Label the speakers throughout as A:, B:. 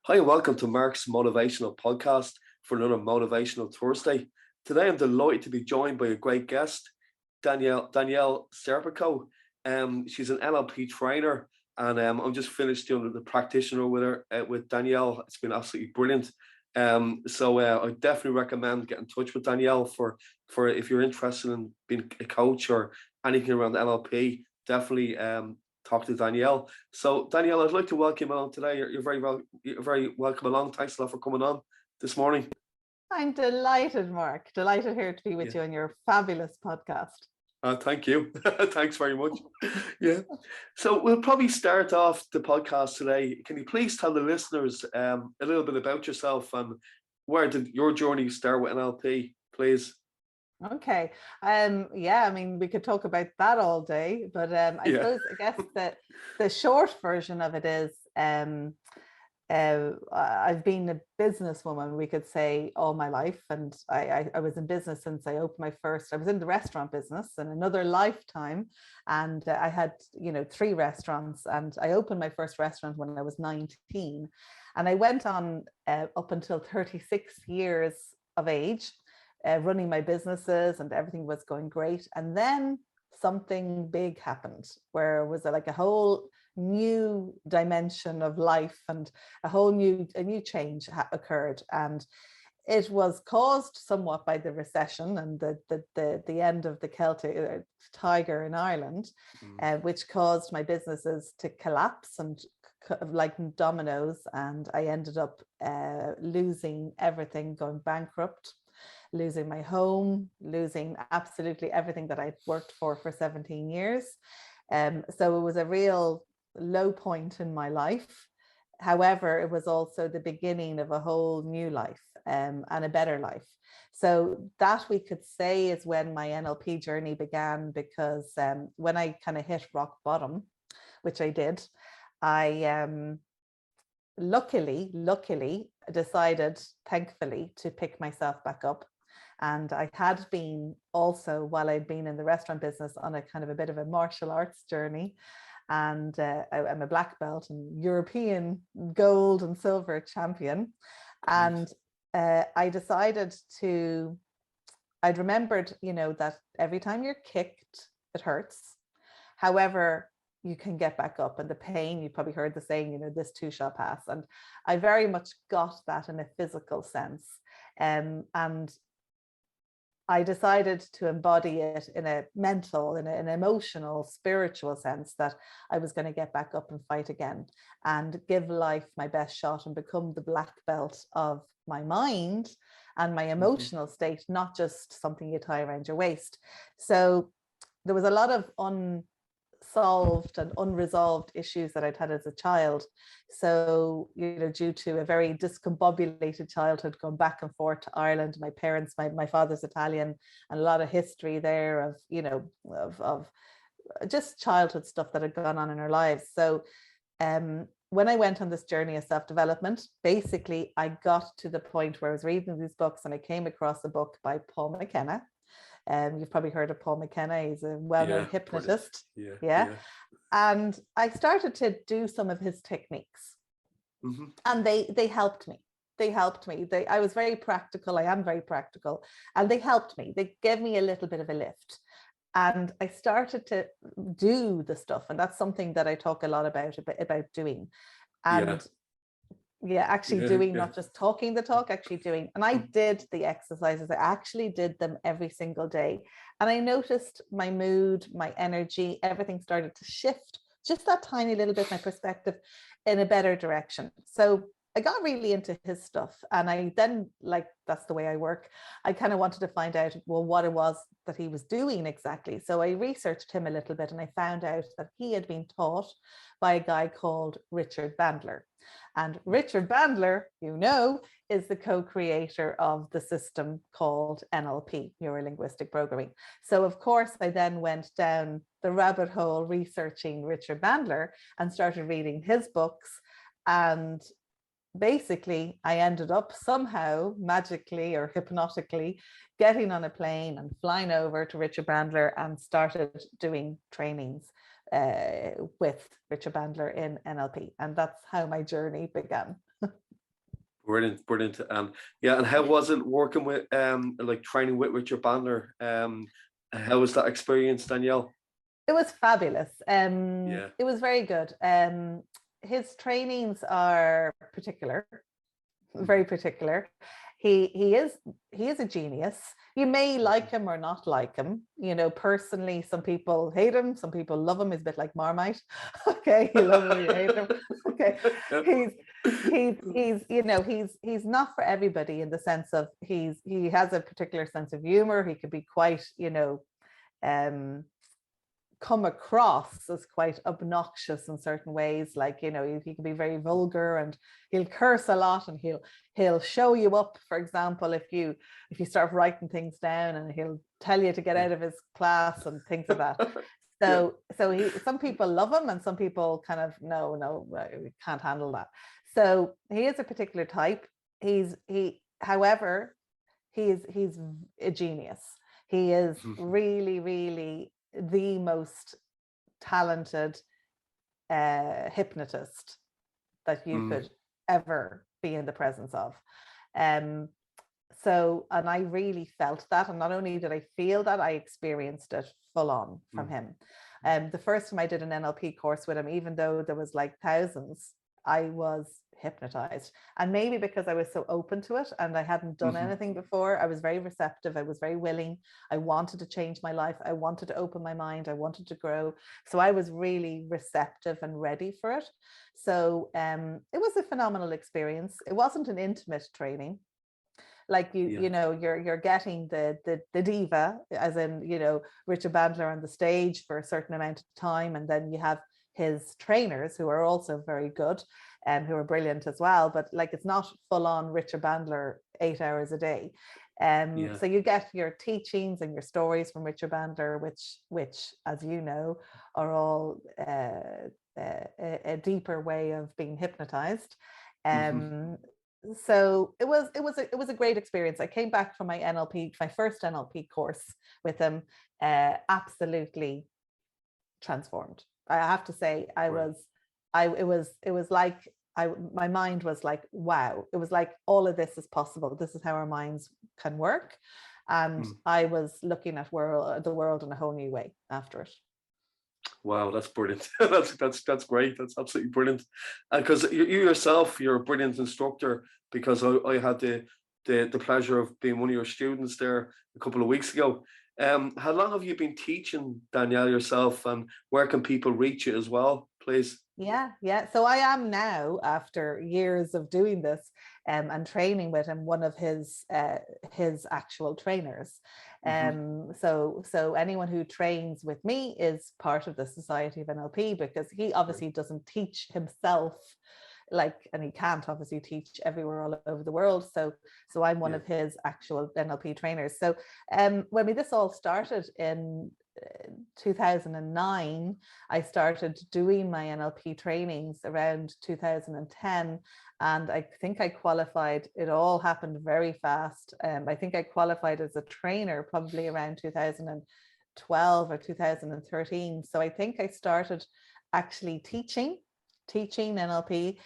A: Hi, and welcome to Mark's Motivational Podcast for another Motivational Thursday. Today, I'm delighted to be joined by a great guest, Danielle Serpico. She's an NLP trainer, and I'm just finished doing the practitioner with her, with Danielle. It's been absolutely brilliant. I definitely recommend getting in touch with Danielle for if you're interested in being a coach or anything around NLP. Definitely talk to Danielle. So Danielle, I'd like to welcome you along today. You're very welcome along. Thanks a lot for coming on this morning.
B: I'm delighted, Mark. Delighted here to be with you on your fabulous podcast.
A: Thank you. Thanks very much. Yeah. So we'll probably start off the podcast today. Can you please tell the listeners a little bit about yourself and where did your journey start with NLP, please?
B: Okay. I mean, we could talk about that all day, but I guess that the short version of it is I've been a businesswoman, we could say, all my life. And I was in business since I was in the restaurant business in another lifetime. And I had, 3 restaurants, and I opened my first restaurant when I was 19. And I went on up until 36 years of age, running my businesses, and everything was going great. And then something big happened where it was like a whole new dimension of life, and a new change occurred. And it was caused somewhat by the recession and the end of the Celtic tiger in Ireland, which caused my businesses to collapse and like dominoes. And I ended up losing everything, going bankrupt, losing my home, losing absolutely everything that I'd worked for 17 years. So it was a real low point in my life. However, it was also the beginning of a whole new life and a better life. So that, we could say, is when my NLP journey began, because when I kind of hit rock bottom, which I did, I luckily decided, thankfully, to pick myself back up. And I had been also, while I'd been in the restaurant business, on a kind of a bit of a martial arts journey. And I'm a black belt and European gold and silver champion. And I decided I'd remembered, that every time you're kicked, it hurts. However, you can get back up, and the pain, you probably heard the saying, this too shall pass. And I very much got that in a physical sense. And I decided to embody it in a mental, in an emotional, spiritual sense, that I was going to get back up and fight again and give life my best shot and become the black belt of my mind and my emotional state, not just something you tie around your waist. So there was a lot of unsolved and unresolved issues that I'd had as a child. So, due to a very discombobulated childhood, going back and forth to Ireland, my parents, my father's Italian, and a lot of history there of just childhood stuff that had gone on in our lives. So when I went on this journey of self-development, basically I got to the point where I was reading these books, and I came across a book by Paul McKenna. You've probably heard of Paul McKenna. He's a well-known hypnotist. Yeah. And I started to do some of his techniques, and they helped me. I was very practical. I am very practical, and they helped me. They gave me a little bit of a lift, and I started to do the stuff. And that's something that I talk a lot about doing. And doing, not just talking the talk, actually doing. And I did the exercises. I actually did them every single day. And I noticed my mood, my energy, everything started to shift just that tiny little bit, my perspective, in a better direction. So I got really into his stuff. And I then, that's the way I work, I kind of wanted to find out, well, what it was that he was doing exactly. So I researched him a little bit, and I found out that he had been taught by a guy called Richard Bandler. And Richard Bandler, is the co-creator of the system called NLP, Neuro-Linguistic Programming. So of course, I then went down the rabbit hole researching Richard Bandler and started reading his books. And basically, I ended up somehow magically or hypnotically getting on a plane and flying over to Richard Bandler and started doing trainings with Richard Bandler in NLP. And that's how my journey began.
A: Brilliant, brilliant. Yeah, and how was it working with like training with Richard Bandler? How was that experience, Danielle?
B: It was fabulous.
A: Yeah.
B: It was very good. His trainings are particular, very particular. He is a genius. You may like him or not like him. You know, personally, some people hate him, some people love him. He's a bit like Marmite. Okay, you love him, you hate him. Okay, he's not for everybody in the sense of he has a particular sense of humor. He could be quite, come across as quite obnoxious in certain ways, like he can be very vulgar and he'll curse a lot, and he'll show you up, for example, if you start writing things down, and he'll tell you to get out of his class and things like that. So some people love him and some people kind of no, we can't handle that. So he is a particular type. However, he's a genius. He is really, really the most talented hypnotist that you could ever be in the presence of. And I really felt that. And not only did I feel that, I experienced it full on from him. The first time I did an NLP course with him, even though there was like thousands, I was hypnotized. And maybe because I was so open to it and I hadn't done anything before, I was very receptive. I was very willing. I wanted to change my life. I wanted to open my mind. I wanted to grow. So I was really receptive and ready for it. So it was a phenomenal experience. It wasn't an intimate training. Like you're getting the diva, as in, Richard Bandler on the stage for a certain amount of time. And then you have his trainers who are also very good and who are brilliant as well. But like, it's not full on Richard Bandler 8 hours a day. So you get your teachings and your stories from Richard Bandler, which, as you know, are all a deeper way of being hypnotized. So it was a great experience. I came back from my first NLP course with him, absolutely transformed. I have to say, it was like my mind was like, wow. It was like, all of this is possible. This is how our minds can work. And I was looking at the world in a whole new way after it.
A: Wow, that's brilliant. That's great. That's absolutely brilliant. Because you yourself, you're a brilliant instructor, because I had the pleasure of being one of your students there a couple of weeks ago. How long have you been teaching, Danielle, yourself, and where can people reach you as well, please?
B: Yeah. So I am now, after years of doing this and training with him, one of his actual trainers. So anyone who trains with me is part of the Society of NLP, because he obviously doesn't teach himself, and he can't obviously teach everywhere all over the world. So I'm one of his actual NLP trainers. So when this all started in 2009, I started doing my NLP trainings around 2010, and I think I qualified. It all happened very fast. I think I qualified as a trainer probably around 2012 or 2013. So I think I started actually teaching NLP.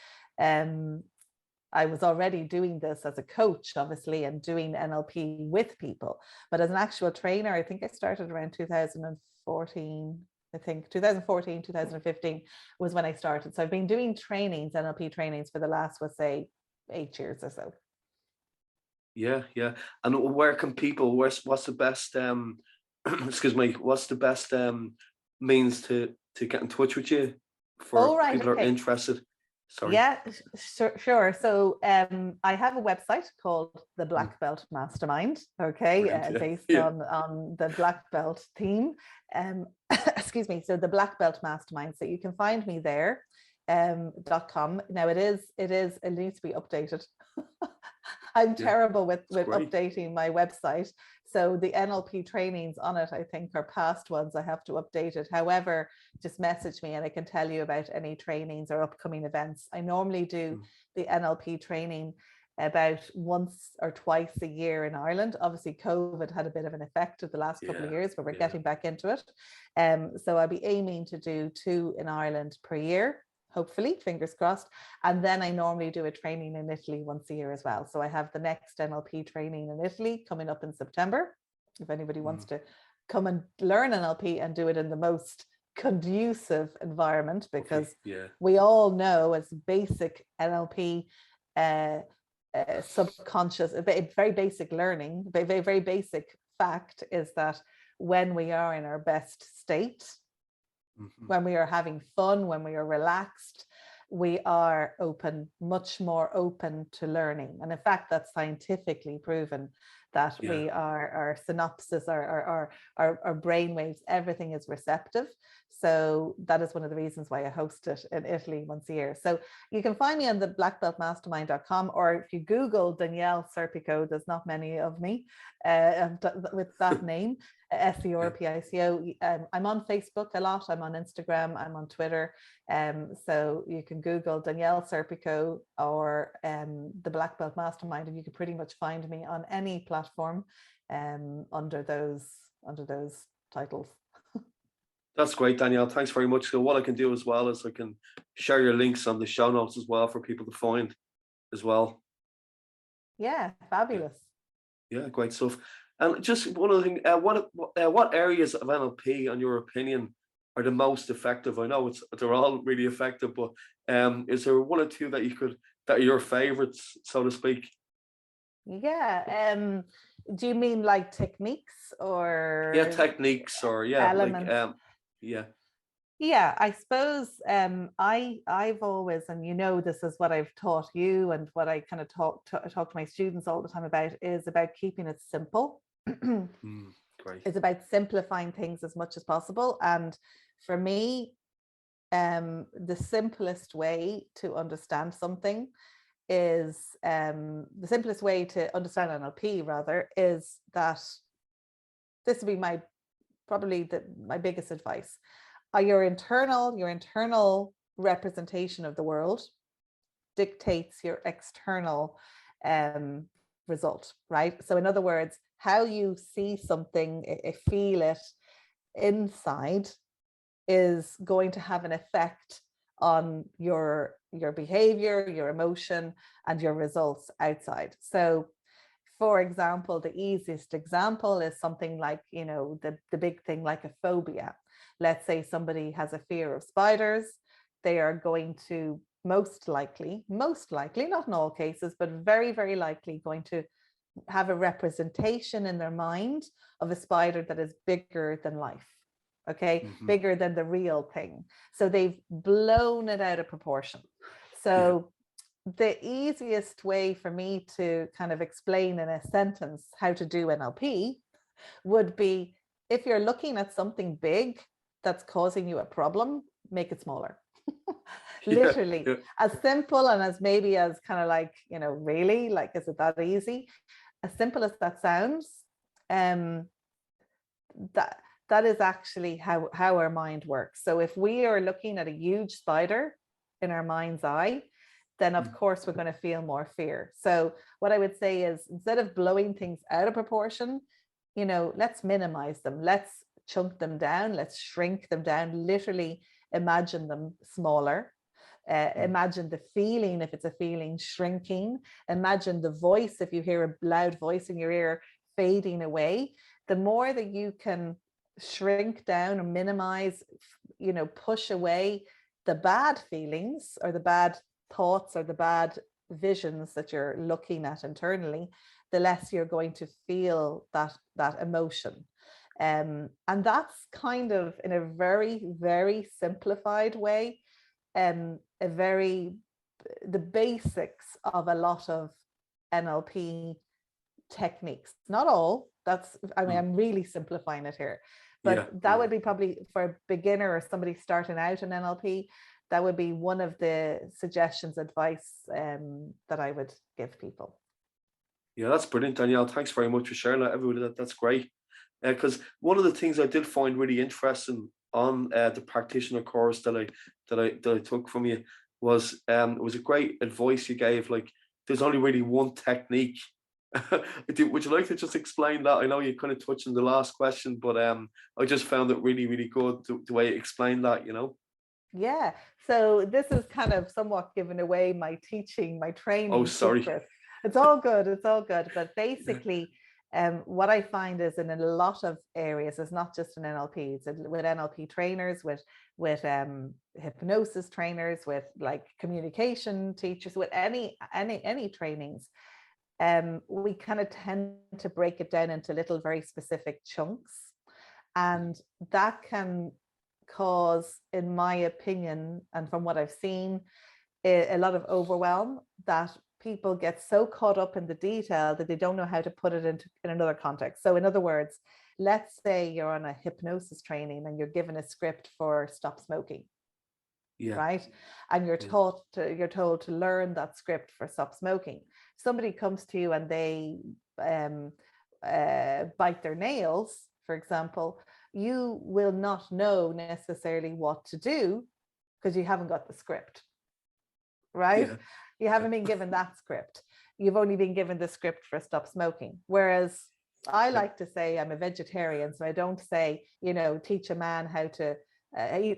B: I was already doing this as a coach, obviously, and doing NLP with people. But as an actual trainer, I think I started around 2014. I think 2014, 2015 was when I started. So I've been doing NLP trainings for the last, let's say, 8 years or so.
A: Yeah. And where can people, what's the best, excuse me, what's the best means to get in touch with you for people who are interested? Sorry.
B: Yeah, sure. So I have a website called the Black Belt Mastermind, based on the Black Belt theme. Excuse me. So the Black Belt Mastermind. So you can find me there. .com. Now it needs to be updated. I'm terrible with updating my website. So the NLP trainings on it, I think, are past ones. I have to update it. However, just message me and I can tell you about any trainings or upcoming events. I normally do the NLP training about once or twice a year in Ireland. Obviously, COVID had a bit of an effect of the last couple of years, but we're getting back into it. So I'll be aiming to do 2 in Ireland per year, hopefully, fingers crossed. And then I normally do a training in Italy once a year as well. So I have the next NLP training in Italy coming up in September. If anybody wants to come and learn NLP and do it in the most conducive environment, because we all know as basic NLP subconscious, very basic learning, very basic fact is that when we are in our best state, when we are having fun, when we are relaxed, we are much more open to learning. And in fact, that's scientifically proven that our synapses, our brain waves, everything is receptive. So that is one of the reasons why I host it in Italy once a year. So you can find me on the blackbeltmastermind.com, or if you Google Danielle Serpico, there's not many of me with that name, Serpico. I'm on Facebook a lot, I'm on Instagram, I'm on Twitter. So you can Google Danielle Serpico or the Black Belt Mastermind, and you can pretty much find me on any platform under those titles.
A: That's great, Danielle. Thanks very much. So what I can do as well is I can share your links on the show notes as well for people to find as well.
B: Yeah, fabulous.
A: Yeah, great stuff. And just one other thing, what areas of NLP, in your opinion, are the most effective? I know they're all really effective, but is there one or two that are your favorites, so to speak?
B: Yeah. Do you mean like techniques or?
A: Yeah, techniques or
B: elements? Yeah, I suppose I've always, and this is what I've taught you and what I kind of talk to my students all the time about, is about keeping it simple.
A: Great.
B: It's about simplifying things as much as possible. And for me, the simplest way to understand something is the simplest way to understand NLP rather is that this would be my biggest advice. Your internal representation of the world dictates your external result, right? So in other words, how you see something, feel it inside is going to have an effect on your behavior, your emotion, and your results outside. So for example, the easiest example is something like, the big thing like a phobia. Let's say somebody has a fear of spiders. They are going to most likely, not in all cases, but very, very likely going to have a representation in their mind of a spider that is bigger than life. Okay, bigger than the real thing. So they've blown it out of proportion. So the easiest way for me to kind of explain in a sentence how to do NLP would be, if you're looking at something big that's causing you a problem, make it smaller. Literally. As simple and as maybe as kind of like, really, like, is it that easy? As simple as that sounds, that is actually how our mind works. So if we are looking at a huge spider in our mind's eye, then of course we're going to feel more fear. So what I would say is, instead of blowing things out of proportion, let's minimize them. Let's chunk them down. Let's shrink them down. Literally imagine them smaller. Imagine the feeling, if it's a feeling, shrinking. Imagine the voice, if you hear a loud voice in your ear, fading away. The more that you can shrink down or minimize, push away the bad feelings or the bad thoughts or the bad visions that you're looking at internally, the less you're going to feel that emotion. And that's kind of, in a very, very simplified way, the basics of a lot of NLP techniques. Not all, I'm really simplifying it here, but that would be probably, for a beginner or somebody starting out in NLP, that would be one of the suggestions, advice that I would give people.
A: Yeah, that's brilliant, Danielle. Thanks very much for sharing that, everybody. That's great. Because one of the things I did find really interesting on the practitioner course that I took from you was it was a great advice you gave. Like, there's only really one technique. Would you like to just explain that? I know you kind of touched on the last question, but I just found it really, really good the way you explained that.
B: Yeah. So this is kind of somewhat giving away my teaching, my
A: Oh,
B: training
A: sorry.
B: secret. It's all good. It's all good. But
A: Yeah.
B: basically, what I find is in a lot of areas, it's not just in NLP, it's with NLP trainers, with hypnosis trainers, with like communication teachers, with any trainings. We kind of tend to break it down into little very specific chunks. And that can cause, in my opinion, and from what I've seen, a lot of overwhelm, that people get so caught up in the detail that they don't know how to put it into in another context. So in other words, let's say you're on a hypnosis training and you're given a script for stop smoking,
A: Yeah.
B: right? And you're
A: Yeah.
B: told to learn that script for stop smoking. Somebody comes to you and they bite their nails, for example, you will not know necessarily what to do because you haven't got the script, right?
A: Yeah.
B: You haven't been given that script. You've only been given the script for stop smoking. Whereas I
A: Yeah.
B: like to say I'm a vegetarian, so I don't say, teach a man how to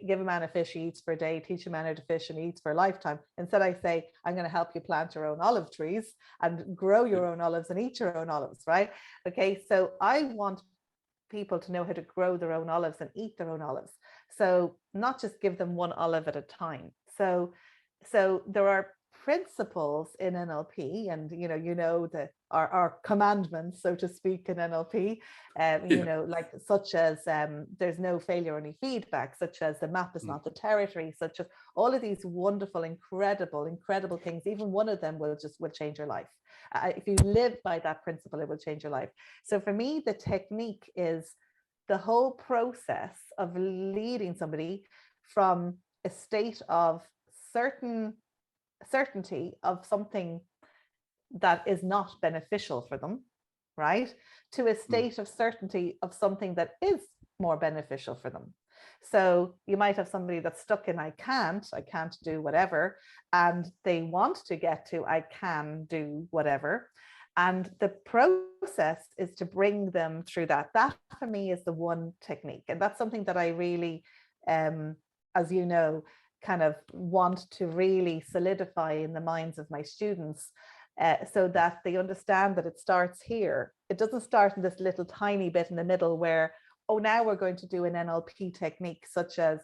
B: give a man a fish he eats for a day, teach a man how to fish and he eats for a lifetime. Instead, I say, I'm going to help you plant your own olive trees and grow your own olives and eat your own olives, right? Okay, so I want people to know how to grow their own olives and eat their own olives. So not just give them one olive at a time. So there are principles in NLP, and the our commandments, so to speak, in NLP,
A: Yeah.
B: like such as there's no failure, only feedback, such as the map is not the territory, such as all of these wonderful, incredible things. Even one of them will change your life. If you live by that principle, it will change your life. So for me, the technique is the whole process of leading somebody from a state of certainty of something that is not beneficial for them, right, to a state of certainty of something that is more beneficial for them. So you might have somebody that's stuck in I can't do whatever, and they want to get to I can do whatever. And the process is to bring them through that. That for me is the one technique. And that's something that I really, as you know, kind of want to really solidify in the minds of my students, so that they understand that it starts here. It doesn't start in this little tiny bit in the middle where, oh, now we're going to do an NLP technique, such as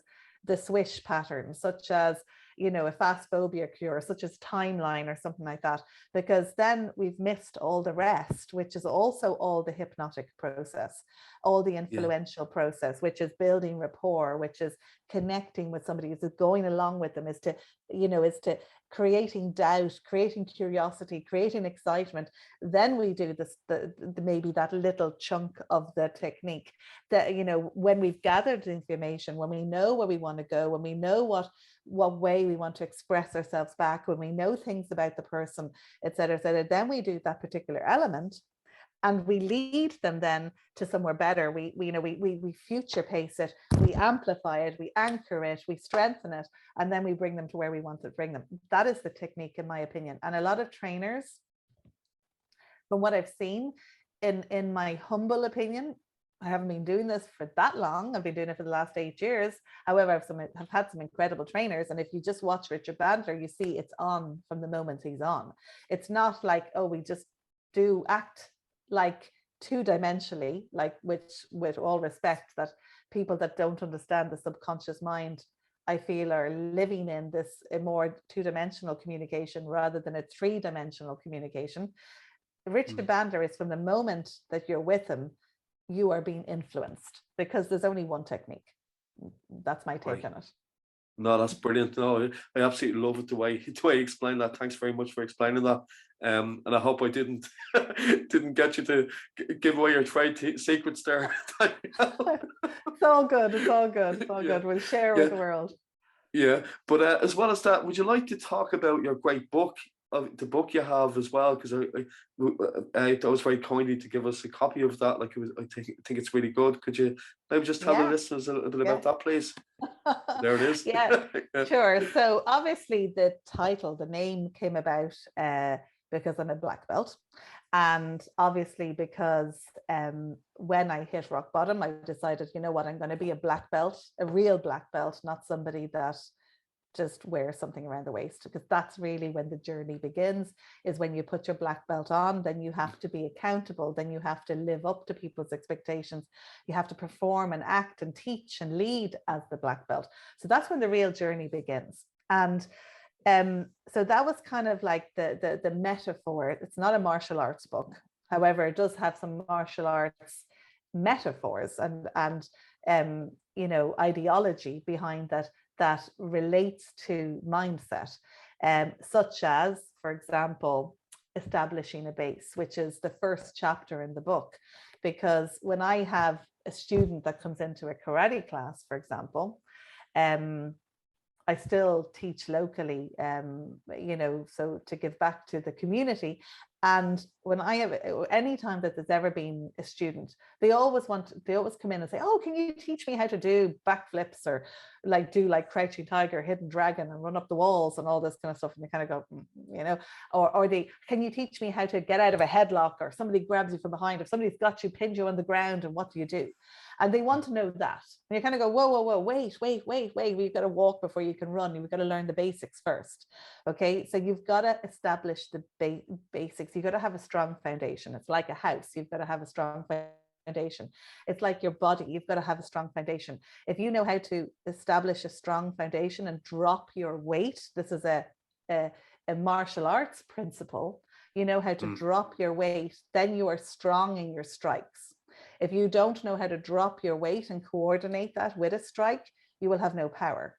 B: the swish pattern, such as, a fast phobia cure, such as timeline or something like that, because then we've missed all the rest, which is also all the hypnotic process, all the influential process, which is building rapport, which is connecting with somebody, is going along with them, is to creating doubt, creating curiosity, creating excitement. Then we do this, maybe that little chunk of the technique that, when we've gathered the information, when we know where we want to go, when we know what way we want to express ourselves back, when we know things about the person, etc., then we do that particular element. And we lead them then to somewhere better. We future pace it, we amplify it, we anchor it, we strengthen it, and then we bring them to where we want to bring them. That is the technique, in my opinion. And a lot of trainers, from what I've seen, in my humble opinion, I haven't been doing this for that long. I've been doing it for the last 8 years. However, I've had some incredible trainers. And if you just watch Richard Bandler, you see it's on from the moment he's on. It's not like, oh, we just do act like two-dimensionally, like, which, with all respect, that people that don't understand the subconscious mind, I feel, are living in this a more two-dimensional communication rather than a three-dimensional communication. Richard Bandler is, from the moment that you're with him, you are being influenced, because there's only one technique. That's my take on it.
A: No, that's brilliant. No, I absolutely love it, the way you explain that. Thanks very much for explaining that. And I hope I didn't get you to give away your trade secrets there.
B: It's all good. It's all good. It's all good. We'll share with the world.
A: Yeah, but as well as that, would you like to talk about your great book, the book you have as well? Because I was very kindly to give us a copy of that. Like, I think it's really good. Could you maybe just tell the listeners a little bit about that, please? There it is.
B: Yeah, sure. So obviously the title, the name came about because I'm a black belt. And obviously because when I hit rock bottom, I decided, you know what, I'm going to be a black belt, a real black belt, not somebody that just wear something around the waist, because that's really when the journey begins, is when you put your black belt on. Then you have to be accountable, then you have to live up to people's expectations, you have to perform and act and teach and lead as the black belt. So that's when the real journey begins. And so that was kind of like the metaphor. It's not a martial arts book, however it does have some martial arts metaphors and you know, ideology behind that relates to mindset, such as, for example, establishing a base, which is the first chapter in the book. Because when I have a student that comes into a karate class, for example, I still teach locally, you know, so to give back to the community. And when I have, anytime that there's ever been a student, they always come in and say, oh, can you teach me how to do backflips, or like do like crouching tiger, hidden dragon, and run up the walls and all this kind of stuff. And they kind of go, you know, or they, can you teach me how to get out of a headlock, or somebody grabs you from behind, or somebody's got you, pinned you on the ground, and what do you do? And they want to know that. And you kind of go, whoa, wait. We've got to walk before you can run. You've got to learn the basics first. Okay, so you've got to establish the basics. You've got to have a strong foundation. It's like a house. You've got to have a strong foundation. It's like your body. You've got to have a strong foundation. If you know how to establish a strong foundation and drop your weight, this is a martial arts principle. You know how to drop your weight, then you are strong in your strikes. If you don't know how to drop your weight and coordinate that with a strike, you will have no power.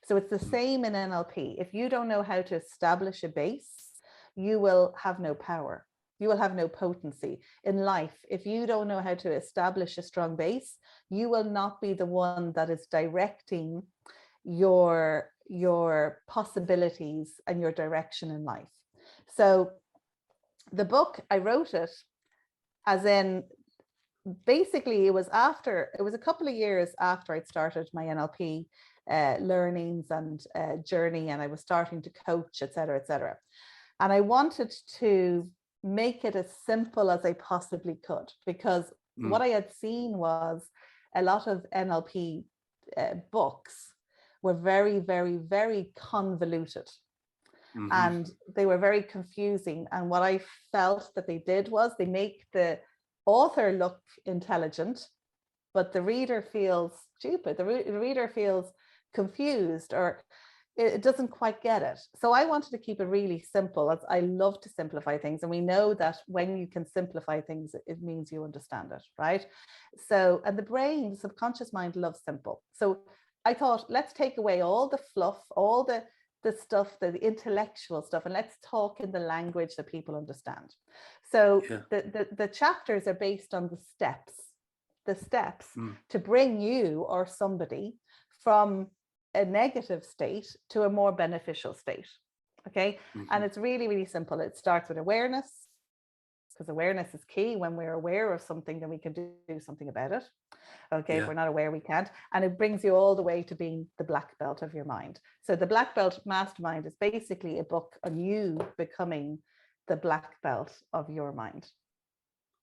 B: So it's the same in NLP. If you don't know how to establish a base, you will have no power. You will have no potency in life. If you don't know how to establish a strong base, you will not be the one that is directing your possibilities and your direction in life. So the book, I wrote it as in, basically it was a couple of years after I'd started my NLP learnings and journey, and I was starting to coach, etc. And I wanted to make it as simple as I possibly could, because what I had seen was a lot of NLP books were very, very, very convoluted. And they were very confusing. And what I felt that they did was they make the author look intelligent, but the reader feels stupid. The reader feels confused, or it doesn't quite get it. So I wanted to keep it really simple, as I love to simplify things. And we know that when you can simplify things, it means you understand it, right? So, and the brain, the subconscious mind, loves simple. So I thought, let's take away all the fluff, all the stuff, the intellectual stuff, and let's talk in the language that people understand. So the chapters are based on the steps to bring you or somebody from a negative state to a more beneficial state. Okay. And it's really, really simple. It starts with awareness, because awareness is key. When we're aware of something, then we can do something about it. Okay. If we're not aware, we can't. And it brings you all the way to being the black belt of your mind. So the Black Belt Mastermind is basically a book on you becoming the black belt of your mind.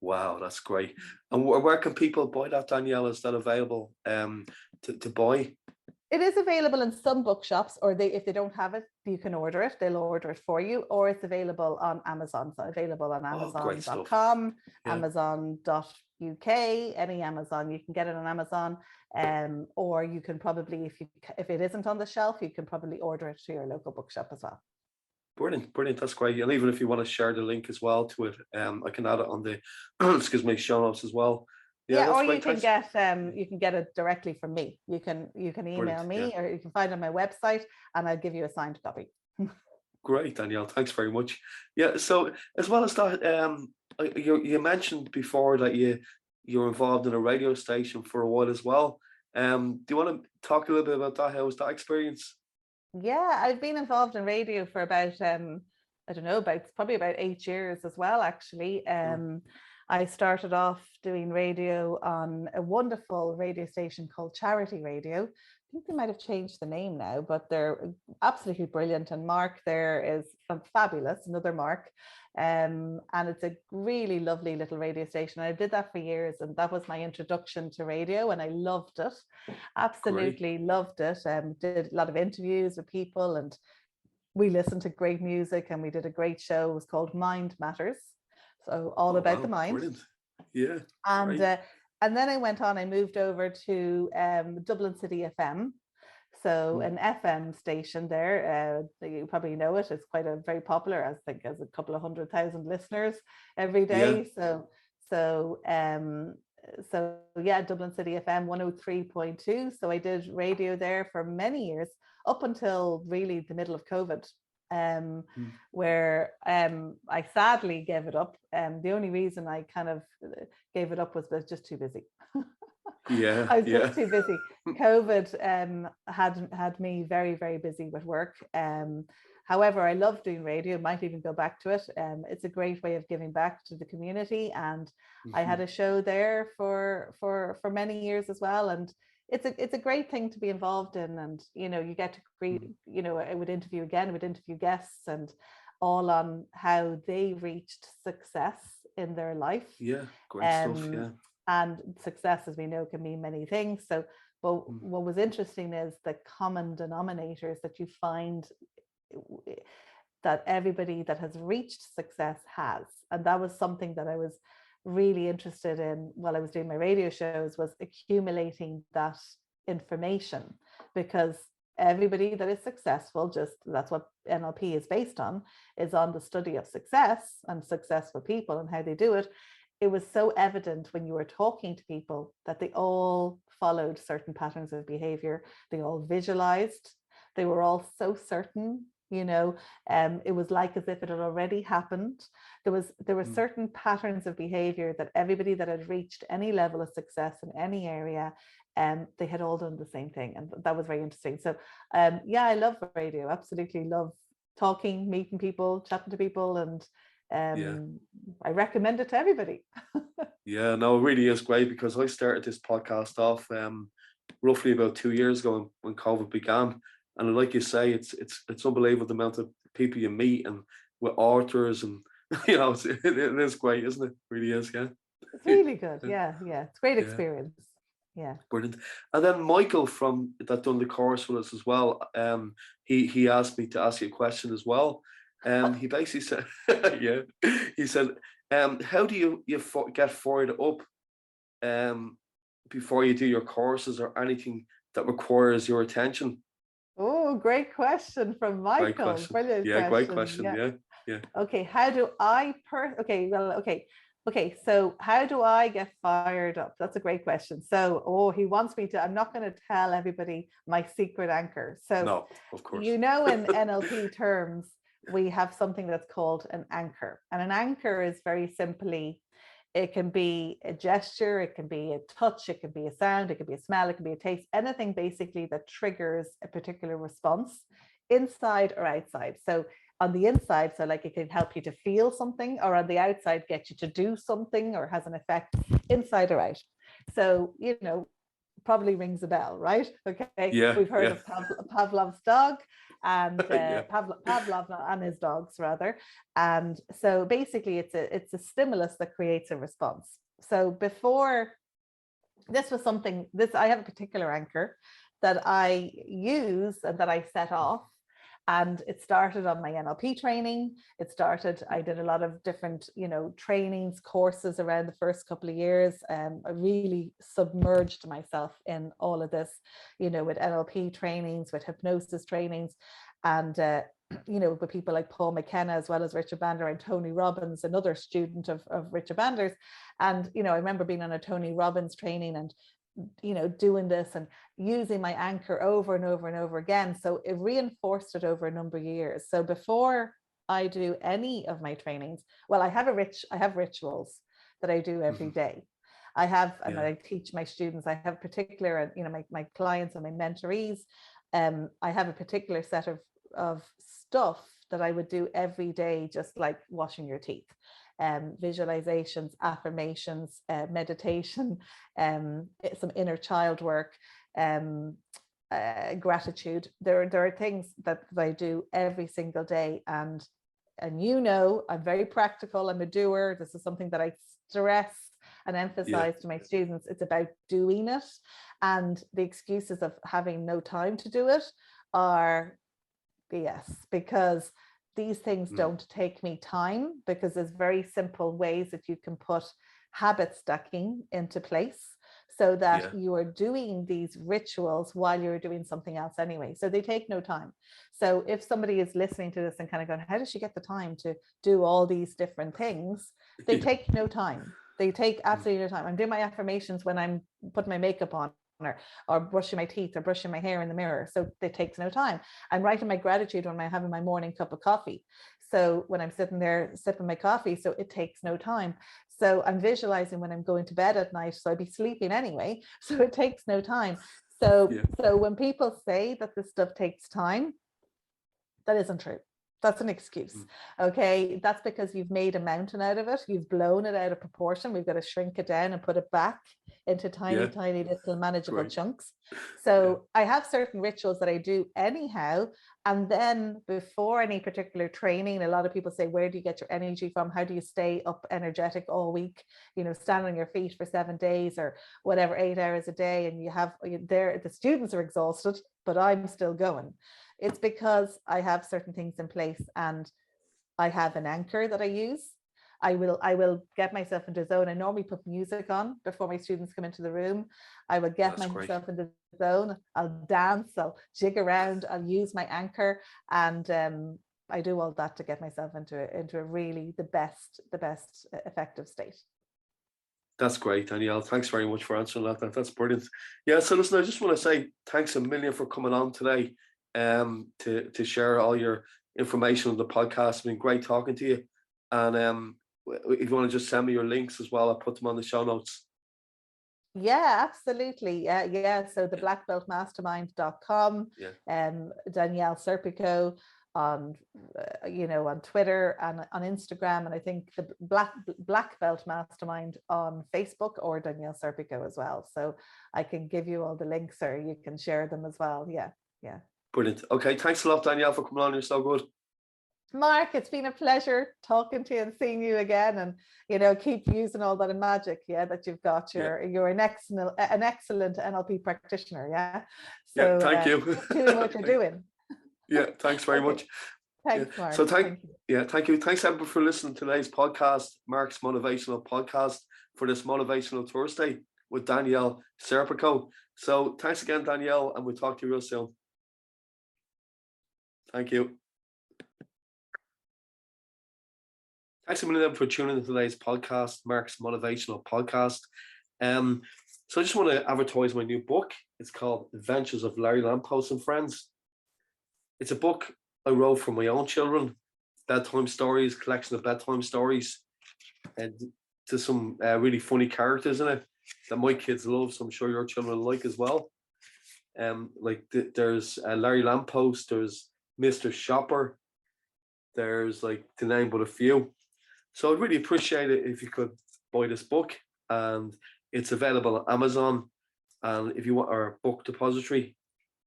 A: Wow, that's great. And where can people buy that, Danielle? Is that available to buy?
B: It is available in some bookshops, or if they don't have it, you can order it. They'll order it for you, or it's available on Amazon. So available on Amazon.com, Amazon.uk, any Amazon. You can get it on Amazon, or you can probably, if it isn't on the shelf, you can probably order it to your local bookshop as well.
A: Brilliant. That's great. And even if you want to share the link as well to it, I can add it on the show notes as well.
B: Yeah, or you can get it directly from me. You can email me, or you can find it on my website, and I'll give you a signed copy.
A: Great, Danielle. Thanks very much. Yeah. So as well as that, you mentioned before that you're involved in a radio station for a while as well. Do you want to talk a little bit about that? How was that experience?
B: Yeah, I've been involved in radio for about probably about 8 years as well, actually. I started off doing radio on a wonderful radio station called Charity Radio, think they might have changed the name now, but they're absolutely brilliant. And Mark there is fabulous, another Mark. And it's a really lovely little radio station. I did that for years, and that was my introduction to radio, and I loved it. Absolutely loved it. Did a lot of interviews with people, and we listened to great music, and we did a great show. It was called Mind Matters. So all about the mind.
A: Brilliant. Yeah.
B: And then I went on, I moved over to Dublin City FM. So an FM station there, you probably know it. It's quite very popular. I think has a couple of 100,000 listeners every day.
A: Yeah.
B: So yeah, Dublin City FM 103.2. So I did radio there for many years, up until really the middle of COVID. Where I sadly gave it up. The only reason I kind of gave it up was just too busy. I was just too busy. COVID had me very, very busy with work. However, I love doing radio. Might even go back to it. It's a great way of giving back to the community, and I had a show there for many years as well. And it's a great thing to be involved in, and you get to create. I would interview guests, and all on how they reached success in their life.
A: Yeah, great stuff. Yeah.
B: And success, as we know, can mean many things. So, but what was interesting is the common denominators that you find that everybody that has reached success has. And that was something that I was really interested in while I was doing my radio shows, was accumulating that information, because everybody that is successful, that's what NLP is based on, is on the study of success and successful people and how they do it. It was so evident when you were talking to people that they all followed certain patterns of behavior. They all visualized. They were all so certain, it was like as if it had already happened. There were certain patterns of behavior that everybody that had reached any level of success in any area, they had all done the same thing. And that was very interesting. So I love radio. Absolutely love talking, meeting people, chatting to people, and I recommend it to everybody.
A: Yeah, no, it really is great, because I started this podcast off roughly about 2 years ago when COVID began. And like you say, it's unbelievable the amount of people you meet, and with authors, and it is great, isn't it? It really is, yeah.
B: It's really good. Yeah. It's a great experience. Yeah.
A: Brilliant. And then Michael that done the course with us as well, he asked me to ask you a question as well. He basically said, he said, how do you get fired up before you do your courses, or anything that requires your attention?
B: Oh, great question from Michael.
A: Great question.
B: Brilliant
A: question.
B: Great
A: question. Yeah.
B: Okay, how do I so how do I get fired up? That's a great question. So, he wants me to, I'm not going to tell everybody my secret anchor. So,
A: no, of course.
B: In NLP terms, we have something that's called an anchor. And an anchor is very simply, it can be a gesture, it can be a touch, it can be a sound, it can be a smell, it can be a taste, anything basically that triggers a particular response, inside or outside. So on the inside, so like it can help you to feel something, or on the outside, get you to do something, or has an effect inside or out. So, probably rings a bell, right? Okay.
A: Yeah.
B: We've heard of Pavlov's dog, and Pavlov and his dogs rather. And so basically it's a stimulus that creates a response. So before this was I have a particular anchor that I use and that I set off. And it started on my NLP training. I did a lot of different, trainings, courses around the first couple of years. I really submerged myself in all of this, with NLP trainings, with hypnosis trainings, and, with people like Paul McKenna, as well as Richard Bandler, and Tony Robbins, another student of Richard Bandler's. And, I remember being on a Tony Robbins training and, doing this and using my anchor over and over and over again. So it reinforced it over a number of years. So before I do any of my trainings, well, I have rituals that I do every day. And I teach my students, I have particular, my clients and my mentorees, I have a particular set of stuff that I would do every day, just like washing your teeth. Visualizations, affirmations, meditation, some inner child work, gratitude. There are things that I do every single day, and you know, I'm very practical. I'm a doer. This is something that I stress and emphasize to my students. It's about doing it, and the excuses of having no time to do it are BS, because these things don't take me time, because there's very simple ways that you can put habit stacking into place, so that you are doing these rituals while you're doing something else anyway. So they take no time. So if somebody is listening to this and kind of going, how does she get the time to do all these different things? They take no time. They take absolutely no time. I'm doing my affirmations when I'm putting my makeup on, or brushing my teeth, or brushing my hair in the mirror. So it takes no time. I'm writing my gratitude when I'm having my morning cup of coffee. So when I'm sitting there sipping my coffee, so it takes no time. So I'm visualizing when I'm going to bed at night, so I'd be sleeping anyway, so it takes no time. So when people say that this stuff takes time, that isn't true. That's an excuse. Okay, that's because you've made a mountain out of it. You've blown it out of proportion. We've got to shrink it down and put it back into tiny, tiny little manageable chunks. So I have certain rituals that I do anyhow. And then before any particular training, a lot of people say, where do you get your energy from? How do you stay up energetic all week? You know, stand on your feet for 7 days or whatever, 8 hours a day. And you have there, the students are exhausted, but I'm still going. It's because I have certain things in place, and I have an anchor that I use. I will get myself into a zone. I normally put music on before my students come into the room. I will get myself into the zone. I'll dance, I'll jig around, I'll use my anchor, and I do all that to get myself into a really the best effective state.
A: That's great, Danielle. Thanks very much for answering that. That's brilliant. Yeah, so listen, I just want to say thanks a million for coming on today, to share all your information on the podcast. It's been great talking to you. And if you want to just send me your links as well, I'll put them on the show notes.
B: Yeah, absolutely. Yeah. So the blackbeltmastermind.com, Danielle Serpico on, on Twitter and on Instagram. And I think the Black Belt Mastermind on Facebook, or Danielle Serpico as well. So I can give you all the links, or you can share them as well. Yeah.
A: Brilliant. Okay. Thanks a lot, Danielle, for coming on. You're so good.
B: Mark, it's been a pleasure talking to you and seeing you again, and keep using all that magic that you've got. You're an excellent NLP practitioner. So
A: thank you.
B: keep doing what you're doing.
A: Thanks very much.
B: Thanks, Mark.
A: So thank you. Thanks everyone for listening to today's podcast, Mark's motivational podcast, for this Motivational Thursday with Danielle Serpico. So thanks again, Danielle, and we'll talk to you real soon. Thank you. Thanks a million for tuning into today's podcast, Mark's Motivational Podcast. So I just want to advertise my new book. It's called Adventures of Larry Lamppost and Friends. It's a book I wrote for my own children, bedtime stories, collection of bedtime stories, and to some really funny characters in it that my kids love, so I'm sure your children like as well. There's Larry Lamppost, there's Mr. Shopper, there's to name but a few. So I'd really appreciate it if you could buy this book, and it's available on Amazon, and if you want our book depository,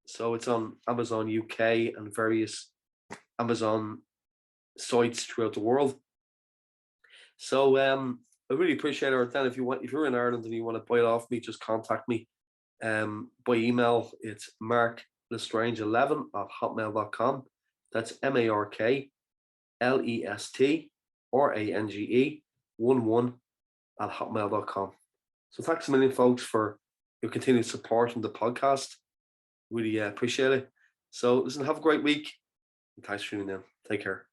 A: so it's on Amazon UK and various Amazon sites throughout the world. So I really appreciate it. Then if you're in Ireland and you want to buy it off me, just contact me by email. It's marklestrange11@hotmail.com. That's MarkLestrange11@hotmail.com. So thanks a million, folks, for your continued support on the podcast. Really appreciate it. So listen, have a great week, and thanks for tuning in. Take care.